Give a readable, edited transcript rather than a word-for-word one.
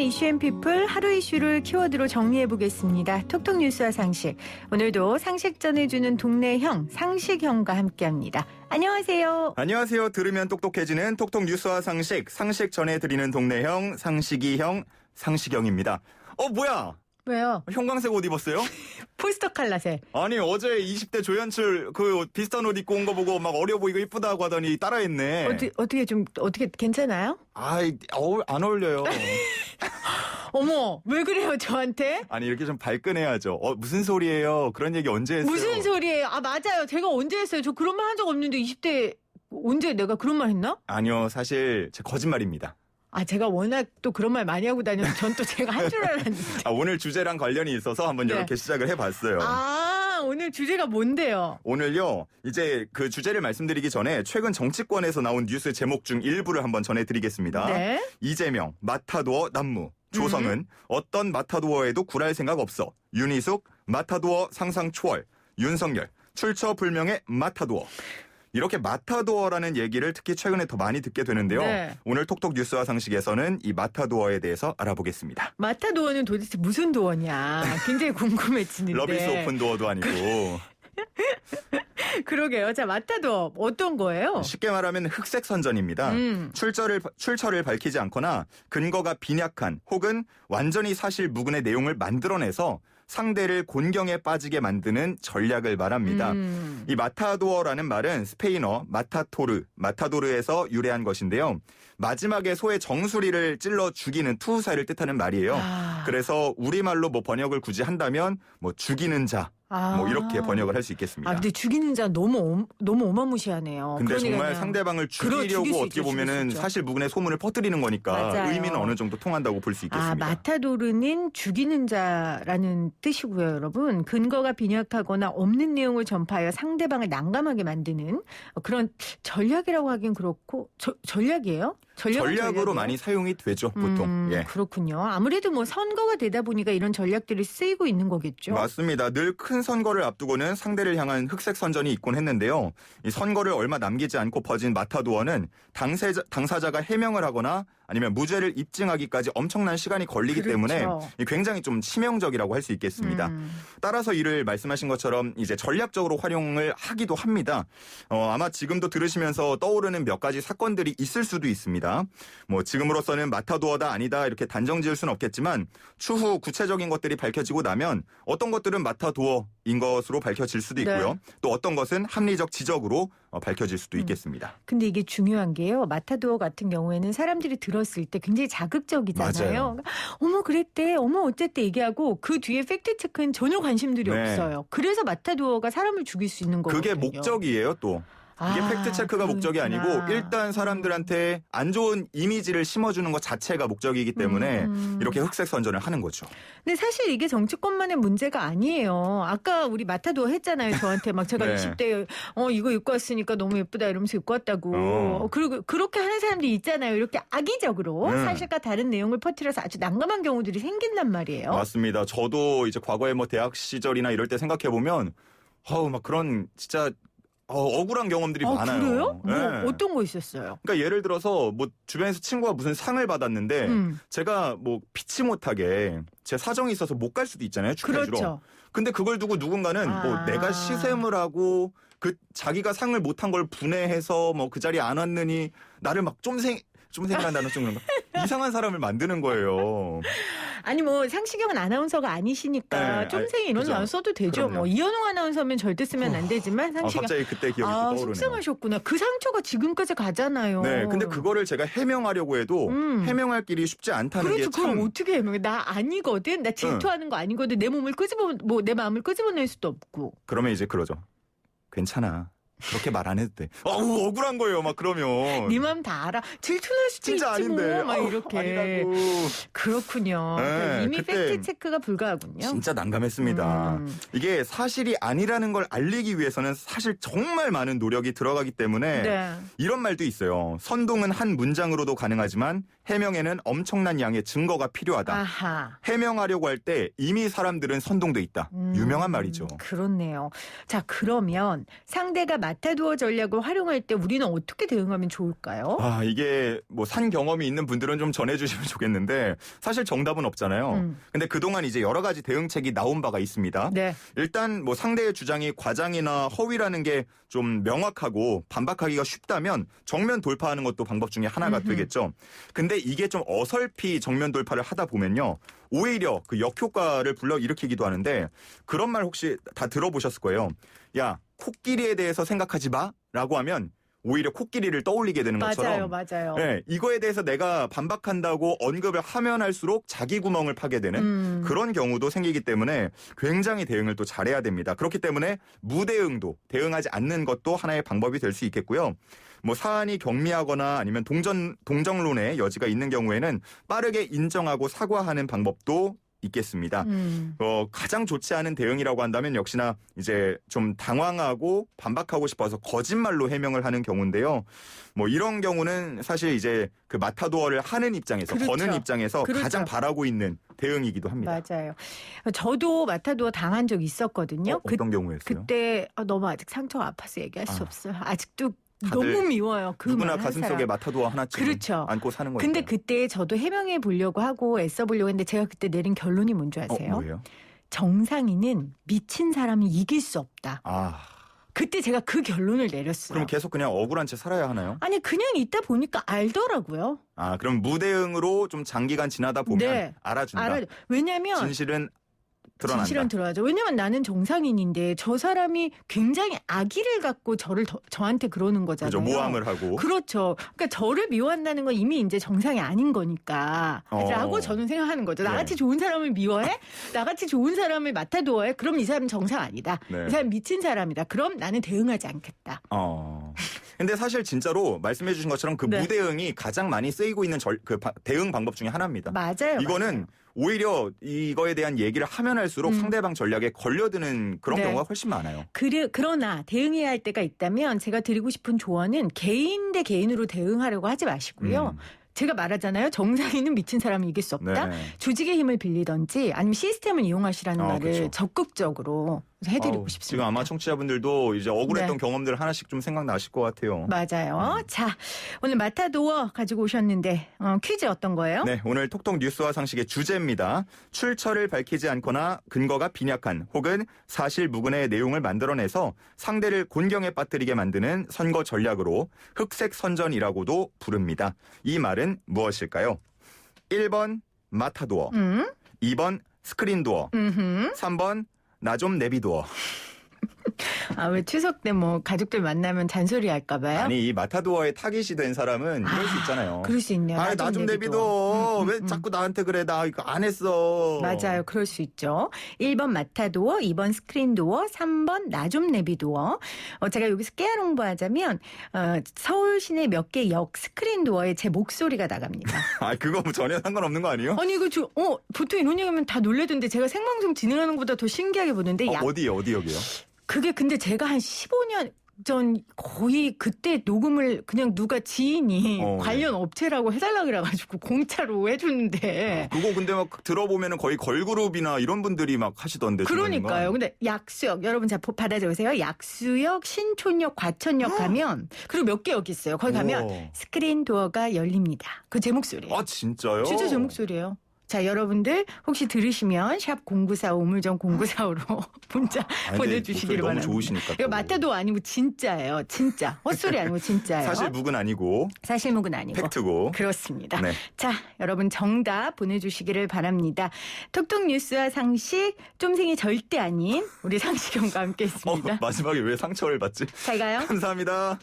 오늘의 이슈앤피플 하루 이슈를 키워드로 정리해보겠습니다. 톡톡 뉴스와 상식. 오늘도 상식 전해주는 동네 형, 상식형과 함께합니다. 안녕하세요. 안녕하세요. 들으면 똑똑해지는 톡톡 뉴스와 상식, 상식 전해드리는 동네 형, 상식이 형, 상식형입니다. 뭐야? 왜요? 형광색 옷 입었어요? 포스터 칼라색. 아니 어제 20대 조연출 그 비슷한 옷 입고 온 거 보고 막 어려 보이고 이쁘다고 하더니 따라했네. 어떻게 괜찮아요? 안 어울려요. 어머, 왜 그래요 저한테? 아니 이렇게 좀 발끈해야죠. 무슨 소리예요? 그런 얘기 언제 했어요? 무슨 소리예요? 맞아요. 제가 언제 했어요? 저 그런 말 한 적 없는데 20대 언제 내가 그런 말 했나? 아니요. 사실 제 거짓말입니다. 제가 워낙 또 그런 말 많이 하고 다녀서 전 또 제가 한 줄 알았는데. 오늘 주제랑 관련이 있어서 한번 네. 이렇게 시작을 해봤어요. 오늘 주제가 뭔데요? 오늘요, 이제 그 주제를 말씀드리기 전에 최근 정치권에서 나온 뉴스 제목 중 일부를 한번 전해드리겠습니다. 네. 이재명, 마타도어 난무. 조성은 어떤 마타도어에도 굴할 생각 없어. 윤희숙, 마타도어 상상 초월. 윤석열, 출처 불명의 마타도어. 이렇게 마타도어라는 얘기를 특히 최근에 더 많이 듣게 되는데요. 네. 오늘 톡톡 뉴스와 상식에서는 이 마타도어에 대해서 알아보겠습니다. 마타도어는 도대체 무슨 도어냐? 굉장히 궁금해지는데. 러비스 오픈 도어도 아니고. 그러게요. 자, 마타도어 어떤 거예요? 쉽게 말하면 흑색 선전입니다. 출처를 밝히지 않거나 근거가 빈약한 혹은 완전히 사실 무근의 내용을 만들어내서 상대를 곤경에 빠지게 만드는 전략을 말합니다. 이 마타도어라는 말은 스페인어 마타도르에서 유래한 것인데요. 마지막에 소의 정수리를 찔러 죽이는 투사를 뜻하는 말이에요. 그래서 우리말로 번역을 굳이 한다면 죽이는 자 이렇게 번역을 할 수 있겠습니다. 근데 죽이는 자 너무 어마무시하네요. 근데 그러니까 정말 상대방을 죽이려고 어떻게 보면은 사실 무근의 소문을 퍼뜨리는 거니까 맞아요. 의미는 어느 정도 통한다고 볼 수 있겠습니다. 마타도르는 죽이는 자라는 뜻이고요, 여러분. 근거가 빈약하거나 없는 내용을 전파하여 상대방을 난감하게 만드는 그런 전략이라고 하긴 그렇고 전략이에요? 전략으로 많이 사용이 되죠, 보통. 예. 그렇군요. 아무래도 선거가 되다 보니까 이런 전략들이 쓰이고 있는 거겠죠. 맞습니다. 늘 큰 선거를 앞두고는 상대를 향한 흑색 선전이 있곤 했는데요. 이 선거를 얼마 남기지 않고 퍼진 마타도어는 당사자가 해명을 하거나 아니면 무죄를 입증하기까지 엄청난 시간이 걸리기 때문에 굉장히 좀 치명적이라고 할 수 있겠습니다. 따라서 이를 말씀하신 것처럼 이제 전략적으로 활용을 하기도 합니다. 아마 지금도 들으시면서 떠오르는 몇 가지 사건들이 있을 수도 있습니다. 지금으로서는 마타도어다 아니다 이렇게 단정 지을 수는 없겠지만 추후 구체적인 것들이 밝혀지고 나면 어떤 것들은 마타도어인 것으로 밝혀질 수도 있고요. 네. 또 어떤 것은 합리적 지적으로 밝혀질 수도 있겠습니다. 근데 이게 중요한 게요. 마타도어 같은 경우에는 사람들이 들었을 때 굉장히 자극적이잖아요. 맞아요. 어머 그랬대, 어머 어쨌대 얘기하고 그 뒤에 팩트체크는 전혀 관심들이 없어요. 그래서 마타도어가 사람을 죽일 수 있는 거거든요. 그게 목적이에요 또. 이게 팩트체크가 목적이 아니고 일단 사람들한테 안 좋은 이미지를 심어주는 것 자체가 목적이기 때문에 이렇게 흑색 선전을 하는 거죠. 근데 사실 이게 정치권만의 문제가 아니에요. 아까 우리 마타도어 했잖아요. 저한테 막 제가 네. 20대 이거 입고 왔으니까 너무 예쁘다 이러면서 입고 왔다고. 그리고 그렇게 하는 사람들이 있잖아요. 이렇게 악의적으로 사실과 다른 내용을 퍼뜨려서 아주 난감한 경우들이 생긴단 말이에요. 맞습니다. 저도 이제 과거에 대학 시절이나 이럴 때 생각해보면 막 그런 진짜 억울한 경험들이 많아요. 그래요? 네. 어떤 거 있었어요? 그러니까 예를 들어서 주변에서 친구가 무슨 상을 받았는데 제가 피치 못하게 제 사정이 있어서 못 갈 수도 있잖아요. 축하해주러. 그렇죠. 근데 그걸 두고 누군가는 내가 시샘을 하고 자기가 상을 못한 걸 분해해서 그 자리에 안 왔느니 나를 막 좀 생각한다는 좀 이상한 사람을 만드는 거예요. 아니 상식형은 아나운서가 아니시니까 네, 쫌생이 이런 거 안 써도 되죠. 그럼요. 이현웅 아나운서면 절대 쓰면 안 되지만 상식형. 갑자기 그때 기억이 또 떠오르네요. 속상하셨구나. 그 상처가 지금까지 가잖아요. 네, 근데 그거를 제가 해명하려고 해도 해명할 길이 쉽지 않다는 게 참. 그걸 어떻게 해명해? 나 아니거든. 나 질투하는 거 아니거든. 내 마음을 끄집어낼 수도 없고. 그러면 이제 그러죠. 괜찮아. 그렇게 말 안 해도 돼. 억울한 거예요. 막 그러면. 네 마음 다 알아. 질투날 수도 진짜 있지 아닌데. 막 이렇게. 아니라고. 그렇군요. 네, 이미 그때 팩트 체크가 불가하군요. 진짜 난감했습니다. 이게 사실이 아니라는 걸 알리기 위해서는 사실 정말 많은 노력이 들어가기 때문에 네. 이런 말도 있어요. 선동은 한 문장으로도 가능하지만 해명에는 엄청난 양의 증거가 필요하다. 아하. 해명하려고 할 때 이미 사람들은 선동돼 있다. 유명한 말이죠. 그렇네요. 자, 그러면 상대가 마타도어 전략을 활용할 때 우리는 어떻게 대응하면 좋을까요? 이게 뭐 산 경험이 있는 분들은 좀 전해주시면 좋겠는데 사실 정답은 없잖아요. 근데 그동안 이제 여러 가지 대응책이 나온 바가 있습니다. 네. 일단 뭐 상대의 주장이 과장이나 허위라는 게 좀 명확하고 반박하기가 쉽다면 정면 돌파하는 것도 방법 중에 하나가 되겠죠. 근데 이게 좀 어설피 정면 돌파를 하다 보면요. 오히려 그 역효과를 불러일으키기도 하는데 그런 말 혹시 다 들어보셨을 거예요. 야, 코끼리에 대해서 생각하지 마 라고 하면 오히려 코끼리를 떠올리게 되는 것처럼 맞아요. 네, 이거에 대해서 내가 반박한다고 언급을 하면 할수록 자기 구멍을 파게 되는 그런 경우도 생기기 때문에 굉장히 대응을 또 잘해야 됩니다. 그렇기 때문에 무대응도 대응하지 않는 것도 하나의 방법이 될 수 있겠고요. 뭐 사안이 경미하거나 아니면 동정론의 여지가 있는 경우에는 빠르게 인정하고 사과하는 방법도 있겠습니다. 가장 좋지 않은 대응이라고 한다면 역시나 이제 좀 당황하고 반박하고 싶어서 거짓말로 해명을 하는 경우인데요. 뭐 이런 경우는 사실 이제 그 마타도어를 하는 입장에서 그렇죠. 거는 입장에서 그렇죠. 가장 바라고 있는 대응이기도 합니다. 맞아요. 저도 마타도어 당한 적 있었거든요. 어떤 경우였어요? 그때 너무 아직 상처가 아파서 얘기할 수 없어요. 아직도 다들 너무 미워요. 그 누구나 말 한 가슴속에 사람. 마타도어 하나쯤 그렇죠. 안고 사는 거니까. 근데 그때 저도 해명해 보려고 하고 애써 보려고 했는데 제가 그때 내린 결론이 뭔지 아세요? 뭐예요? 정상인은 미친 사람이 이길 수 없다. 그때 제가 그 결론을 내렸어요. 그럼 계속 그냥 억울한 채 살아야 하나요? 아니 그냥 있다 보니까 알더라고요. 그럼 무대응으로 좀 장기간 지나다 보면 네. 알아준다. 왜냐면 진실은 드러난다. 진실은 드러나죠. 왜냐면 나는 정상인인데 저 사람이 굉장히 악의를 갖고 저한테 그러는 거잖아요. 그죠. 모함을 하고. 그렇죠. 그러니까 저를 미워한다는 건 이미 이제 정상이 아닌 거니까. 라고 저는 생각하는 거죠. 나같이 좋은 사람을 미워해? 나같이 좋은 사람을 마타도어해? 그럼 이 사람은 정상 아니다. 네. 이 사람 미친 사람이다. 그럼 나는 대응하지 않겠다. 근데 사실 진짜로 말씀해 주신 것처럼 그 네. 무대응이 가장 많이 쓰이고 있는 대응 방법 중에 하나입니다. 맞아요. 이거는 맞아요. 오히려 이거에 대한 얘기를 하면 할수록 상대방 전략에 걸려드는 그런 네. 경우가 훨씬 많아요. 그러나 대응해야 할 때가 있다면 제가 드리고 싶은 조언은 개인 대 개인으로 대응하려고 하지 마시고요. 제가 말하잖아요. 정상인은 미친 사람이 이길 수 없다. 네. 조직의 힘을 빌리든지 아니면 시스템을 이용하시라는 말을 그렇죠. 적극적으로 해드리고 싶습니다. 지금 아마 청취자분들도 이제 억울했던 경험들 하나씩 좀 생각나실 것 같아요. 맞아요. 자, 오늘 마타도어 가지고 오셨는데 퀴즈 어떤 거예요? 네, 오늘 톡톡 뉴스와 상식의 주제입니다. 출처를 밝히지 않거나 근거가 빈약한 혹은 사실 무근의 내용을 만들어내서 상대를 곤경에 빠뜨리게 만드는 선거 전략으로 흑색 선전이라고도 부릅니다. 이 말은 무엇일까요? 1번 마타도어, 2번 스크린도어, 3번 나 좀 내비두어. 왜 추석 때 뭐 가족들 만나면 잔소리 할까 봐요? 아니 이 마타도어에 타깃이 된 사람은 이럴 수 있잖아요. 그럴 수 있네요. 나 좀 내비둬. 왜 자꾸 나한테 그래. 나 이거 안 했어. 맞아요. 그럴 수 있죠. 1번 마타도어, 2번 스크린도어, 3번 나 좀 내비도어. 제가 여기서 깨알 홍보하자면 서울 시내 몇 개 역 스크린도어에 제 목소리가 나갑니다. 그거 뭐 전혀 상관없는 거 아니에요? 아니 이거 보통 이런 얘기하면 다 놀래던데 제가 생방송 진행하는 것보다 더 신기하게 보는데 어디 역이요? 그게 근데 제가 한 15년 전 거의 그때 녹음을 그냥 누가 지인이 관련 업체라고 해달라 그래가지고 공짜로 해주는데 그거 근데 막 들어보면은 거의 걸그룹이나 이런 분들이 막 하시던데. 그러니까요. 근데 약수역 여러분 자 받아 적으세요. 약수역, 신촌역, 과천역 가면 그리고 몇 개 역 있어요. 거기 가면 스크린 도어가 열립니다. 그 제 목소리예요. 진짜요? 진짜 제 목소리예요. 자, 여러분들 혹시 들으시면 샵 0945 우물정 0945로 문자 보내주시기를 바랍니다. 너무 좋으시니까. 이거 마타도 아니고 진짜예요. 진짜. 헛소리 아니고 진짜예요. 사실 묵은 아니고. 사실묵은 아니고. 팩트고. 그렇습니다. 네. 자, 여러분 정답 보내주시기를 바랍니다. 톡톡 뉴스와 상식 쫌생이 절대 아닌 우리 상식형과 함께했습니다. 마지막에 왜 상처를 받지? 잘 가요. 감사합니다.